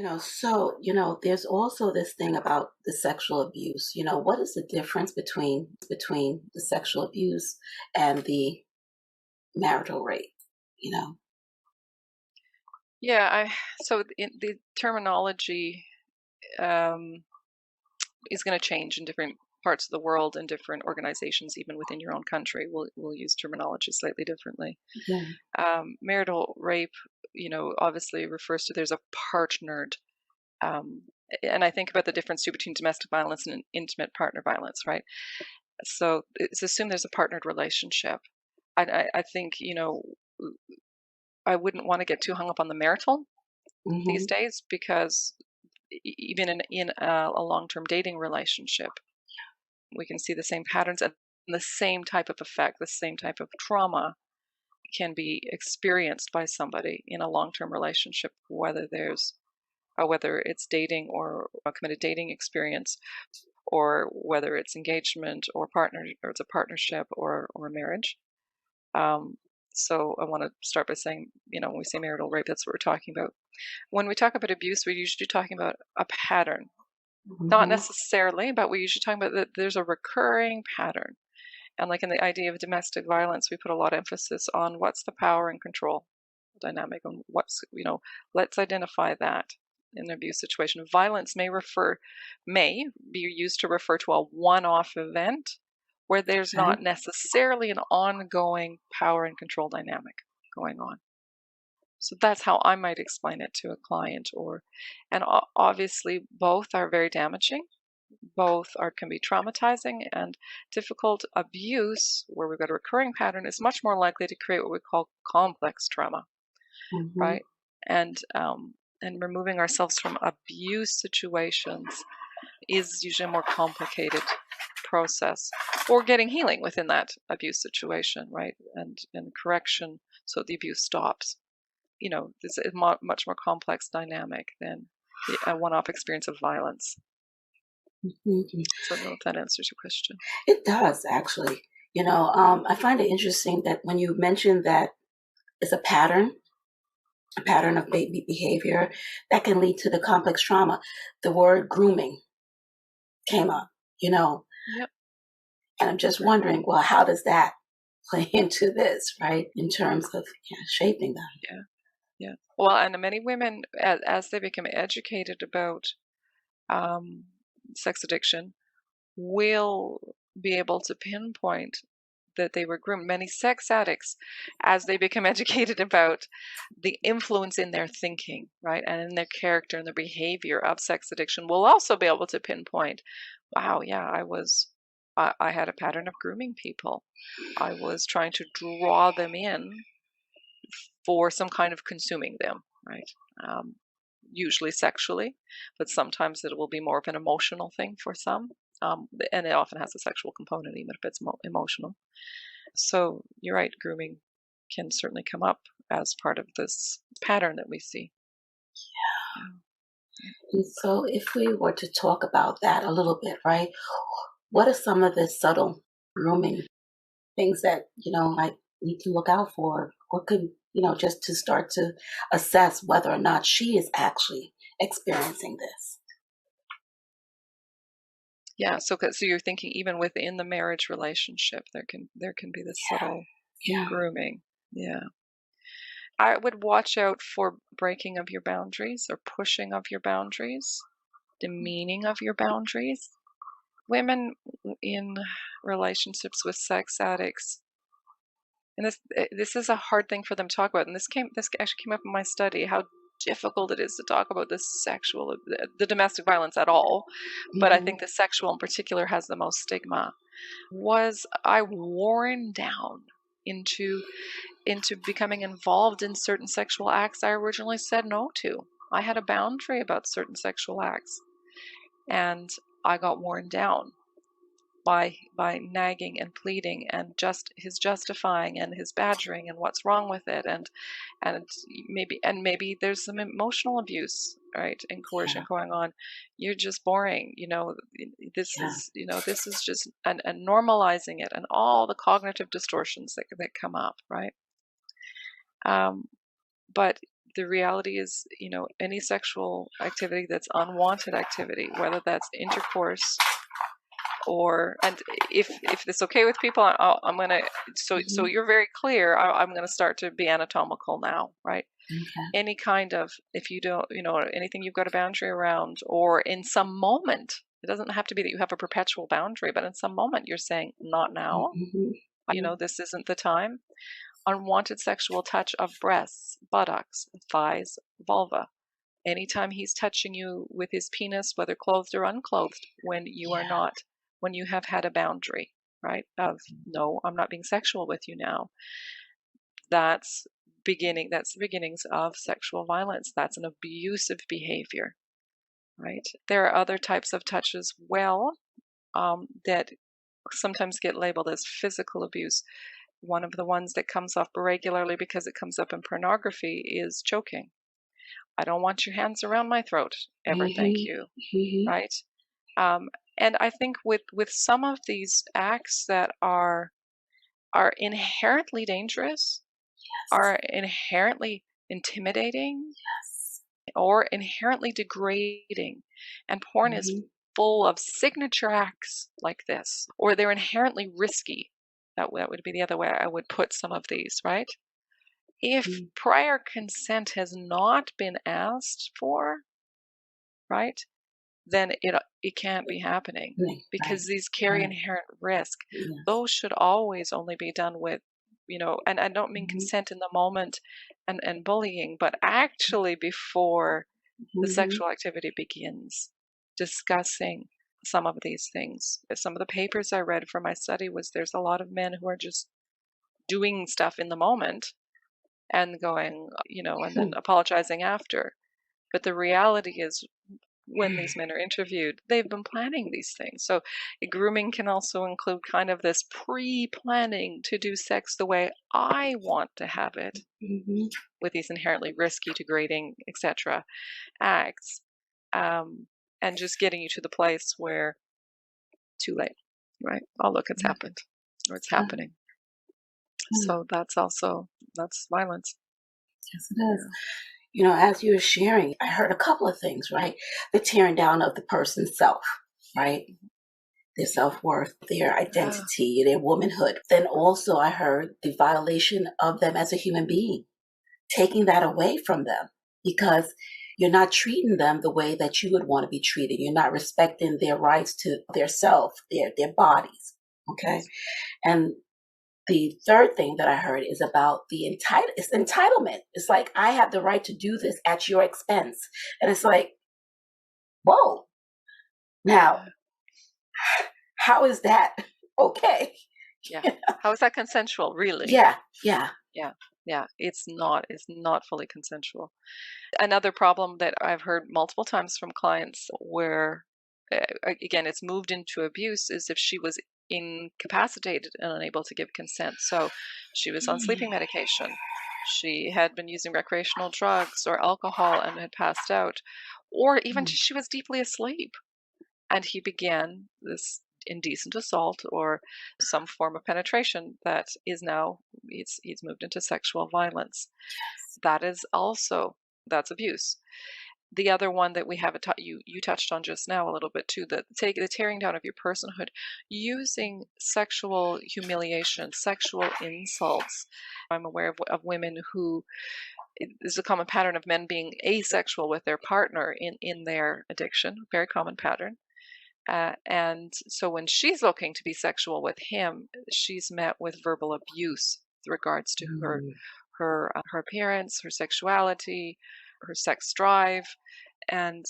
There's also this thing about the sexual abuse. What is the difference between the sexual abuse and the marital rape? You know? Yeah, so the terminology um, is going to change in different parts of the world and different organizations, even within your own country. Will use terminology slightly differently. Yeah. Marital rape, obviously refers to there's a partnered, um, and I think about the difference too between domestic violence and intimate partner violence, right? So it's assumed there's a partnered relationship. I think, I wouldn't want to get too hung up on the marital these Hmm. days because even in a long-term dating relationship, we can see the same patterns and the same type of effect, the same type of trauma can be experienced by somebody in a long-term relationship, whether it's dating or a committed dating experience, or whether it's engagement or partner, or it's a partnership or a marriage. Um, so I want to start by saying, when we say marital rape, that's what we're talking about. When we talk about abuse, we're usually talking about a pattern. Not Hmm. necessarily, but we're usually talking about that there's a recurring pattern. And like in the idea of domestic violence, we put a lot of emphasis on what's the power and control dynamic, and let's identify that in an abuse situation. Violence may be used to refer to a one-off event where there's Okay. not necessarily an ongoing power and control dynamic going on. So that's how I might explain it to a client. And obviously both are very damaging. Both can be traumatizing and difficult. Abuse, where we've got a recurring pattern, is much more likely to create what we call complex trauma, Hmm. right? And removing ourselves from abuse situations is usually a more complicated process, or getting healing within that abuse situation, right? And correction so the abuse stops. This is a much more complex dynamic than a one-off experience of violence. Hmm. So I don't know if that answers your question. It does actually. I find it interesting that when you mentioned that it's a pattern of baby behavior that can lead to the complex trauma. The word grooming came up, you know, Yep. and I'm just wondering, well, how does that play into this, right? In terms of shaping them. Yeah. Yeah. Well, and many women, as they become educated about um, sex addiction, will be able to pinpoint that they were groomed. Many sex addicts, as they become educated about the influence in their thinking, right, and in their character and their behavior of sex addiction, will also be able to pinpoint, wow, yeah, I had a pattern of grooming people. I was trying to draw them in for some kind of consuming them, right? Um, Usually sexually, but sometimes it will be more of an emotional thing for some. And it often has a sexual component, even if it's emotional. So you're right, grooming can certainly come up as part of this pattern that we see. And so, if we were to talk about that a little bit, right? What are some of the subtle grooming things that might need to look out for? What could just to start to assess whether or not she is actually experiencing this? Yeah, so you're thinking even within the marriage relationship, there can be this subtle Yeah. grooming. Yeah. I would watch out for breaking of your boundaries or pushing of your boundaries, demeaning of your boundaries. Women in relationships with sex addicts, and this is a hard thing for them to talk about. And this actually came up in my study, how difficult it is to talk about the domestic violence at all. But I Hmm. think the sexual in particular has the most stigma. Was I worn down into becoming involved in certain sexual acts I originally said no to? I had a boundary about certain sexual acts, and I got worn down by nagging and pleading and just his justifying and his badgering and what's wrong with it, and maybe there's some emotional abuse, right, and Yeah. coercion going on. You're just boring, Yeah. this is just and normalizing it and all the cognitive distortions that come up, right? um, but the reality is, any sexual activity that's unwanted activity, whether that's intercourse and if it's okay with people, I'm gonna. So you're very clear. I'm gonna start to be anatomical now, right? Okay. Any kind of, if you don't, anything you've got a boundary around, or in some moment, it doesn't have to be that you have a perpetual boundary, but in some moment you're saying, not now, this isn't the time. Unwanted sexual touch of breasts, buttocks, thighs, vulva. Anytime he's touching you with his penis, whether clothed or unclothed, when you are not, when you have had a boundary, right? Of, no, I'm not being sexual with you now. That's the beginnings of sexual violence. That's an abusive behavior, right? There are other types of touch as well, that sometimes get labeled as physical abuse. One of the ones that comes up regularly because it comes up in pornography is choking. I don't want your hands around my throat ever, thank you, right? And I think with some of these acts that are inherently dangerous, are inherently intimidating, or inherently degrading, and porn is full of signature acts like this, or they're inherently risky. That would be the other way I would put some of these, right? If prior consent has not been asked for, right, then it can't be happening, because these carry inherent risk. Those should always only be done with, and I don't mean consent in the moment and bullying, but actually before the sexual activity begins, discussing some of these things. Some of the papers I read for my study was there's a lot of men who are just doing stuff in the moment and going, and then apologizing after. But the reality is, when these men are interviewed, they've been planning these things. So grooming can also include kind of this pre-planning to do sex the way I want to have it, with these inherently risky, degrading, etc. acts, and just getting you to the place where too late, right? Oh, look, it's happened, or it's happening. So that's violence. Yes, it is. As you were sharing, I heard a couple of things, right? The tearing down of the person's self, right? Their self-worth, their identity, their womanhood. Then also I heard the violation of them as a human being, taking that away from them, because you're not treating them the way that you would want to be treated. You're not respecting their rights to their self, their bodies. Okay. And the third thing that I heard is about it's entitlement. It's like, I have the right to do this at your expense. And it's like, whoa. Now, how is that okay? Yeah. How is that consensual, really? Yeah. It's not fully consensual. Another problem that I've heard multiple times from clients where, again, it's moved into abuse, is if she was incapacitated and unable to give consent. So she was on sleeping medication. She had been using recreational drugs or alcohol and had passed out, or even she was deeply asleep. And he began this indecent assault or some form of penetration that is now, he's moved into sexual violence. That is also, that's abuse. The other one that we have you touched on just now a little bit too, the tearing down of your personhood, using sexual humiliation, sexual insults. I'm aware of women who, there's a common pattern of men being asexual with their partner in their addiction, very common pattern. And so when she's looking to be sexual with him, she's met with verbal abuse with regards to her appearance, her sexuality, her sex drive. And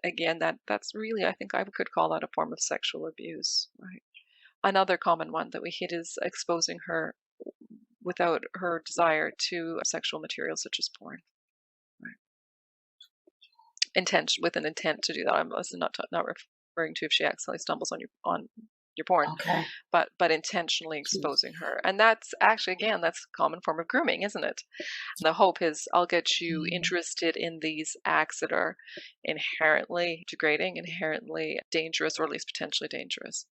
again, that's really, I think I could call that a form of sexual abuse, right? Another common one that we hit is exposing her without her desire to sexual material such as porn. Right. With an intent to do that. I'm also not referring to if she accidentally stumbles on your porn, Okay. but intentionally exposing her. And that's actually, again, that's a common form of grooming, isn't it? And the hope is, I'll get you interested in these acts that are inherently degrading, inherently dangerous, or at least potentially dangerous.